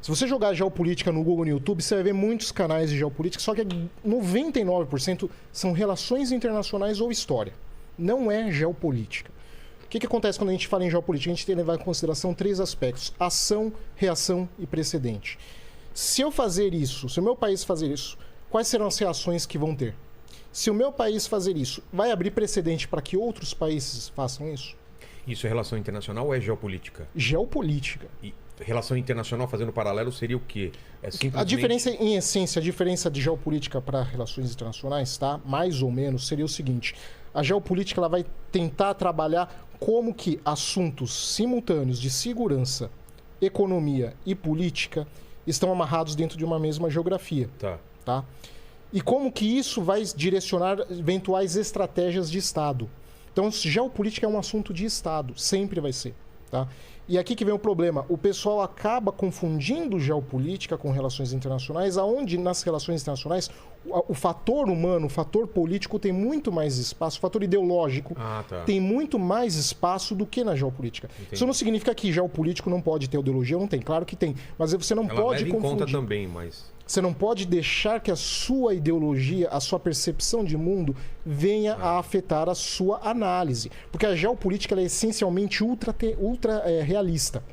Se você jogar geopolítica no Google, no YouTube, você vai ver muitos canais de geopolítica, só que 99% são relações internacionais ou história. Não é geopolítica. O que acontece quando a gente fala em geopolítica? A gente tem que levar em consideração 3 aspectos: ação, reação e precedente. Se eu fazer isso, se o meu país fazer isso, quais serão as reações que vão ter? Se o meu país fazer isso, vai abrir precedente para que outros países façam isso? Isso é relação internacional ou é geopolítica? Geopolítica. E relação internacional, fazendo paralelo, seria o quê? É simplesmente... A diferença, em essência, a diferença de geopolítica para relações internacionais, tá? Mais ou menos, seria o seguinte: a geopolítica ela vai tentar trabalhar como que assuntos simultâneos de segurança, economia e política estão amarrados dentro de uma mesma geografia. Tá? E como que isso vai direcionar eventuais estratégias de Estado. Então, geopolítica é um assunto de Estado, sempre vai ser. Tá? E aqui que vem o problema: o pessoal acaba confundindo geopolítica com relações internacionais, aonde nas relações internacionais o fator humano, o fator político tem muito mais espaço, o fator ideológico tem muito mais espaço do que na geopolítica. Entendi. Isso não significa que geopolítico não pode ter ideologia, não tem, claro que tem, mas você não pode confundir. Ela leva em conta também, mas... Você não pode deixar que a sua ideologia, a sua percepção de mundo venha a afetar a sua análise. Porque a geopolítica ela é essencialmente ultra realista.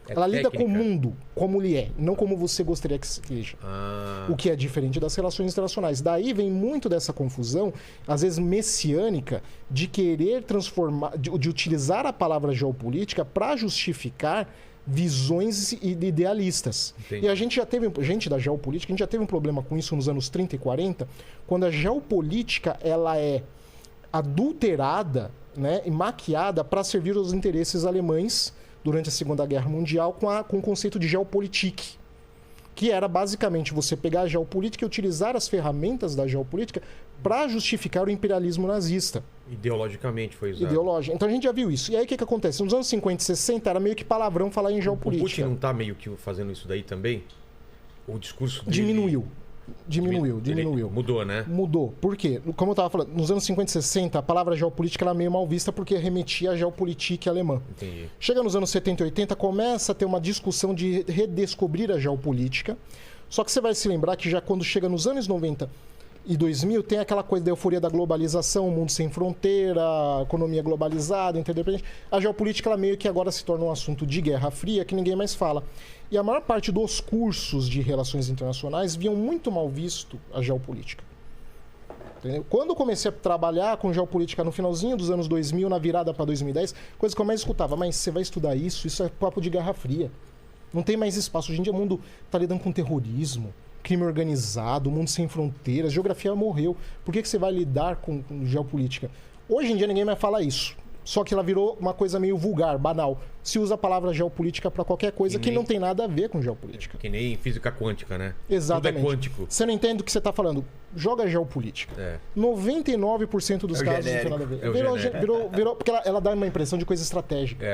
Ela lida com o mundo como ele é, não como você gostaria que seja. O que é diferente das relações internacionais. Daí vem muito dessa confusão, às vezes messiânica, de querer transformar, de utilizar a palavra geopolítica para justificar visões idealistas. Entendi. E a gente já teve, gente da geopolítica, a gente já teve um problema com isso nos anos 30 e 40, quando a geopolítica ela é adulterada, né, e maquiada para servir os interesses alemães durante a Segunda Guerra Mundial com o conceito de Geopolitik, que era basicamente você pegar a geopolítica e utilizar as ferramentas da geopolítica para justificar o imperialismo nazista. Ideologicamente foi usado. Ideológico. Então a gente já viu isso. E aí o que acontece? Nos anos 50 e 60 era meio que palavrão falar em geopolítica. O Putin não está meio que fazendo isso daí também? O discurso dele... Diminuiu. Mudou, né? Mudou. Por quê? Como eu estava falando, nos anos 50 e 60, a palavra geopolítica era meio mal vista porque remetia à geopolítica alemã. Entendi. Chega nos anos 70 e 80, começa a ter uma discussão de redescobrir a geopolítica. Só que você vai se lembrar que já quando chega nos anos 90 e 2000, tem aquela coisa da euforia da globalização, o mundo sem fronteira, a economia globalizada, interdependente. A geopolítica ela meio que agora se torna um assunto de Guerra Fria que ninguém mais fala. E a maior parte dos cursos de relações internacionais viam muito mal visto a geopolítica. Entendeu? Quando eu comecei a trabalhar com geopolítica no finalzinho dos anos 2000, na virada para 2010, coisa que eu mais escutava: mas você vai estudar isso? Isso é papo de Guerra Fria. Não tem mais espaço. Hoje em dia o mundo está lidando com terrorismo, crime organizado, mundo sem fronteiras, geografia morreu. Por que você vai lidar com geopolítica? Hoje em dia ninguém mais fala isso. Só que ela virou uma coisa meio vulgar, banal. Se usa a palavra geopolítica para qualquer coisa que não tem nada a ver com geopolítica. Que nem física quântica, né? Exatamente. Tudo é quântico. Você não entende o que você está falando. Joga geopolítica. 99% dos casos não tem nada a ver. Virou porque ela dá uma impressão de coisa estratégica.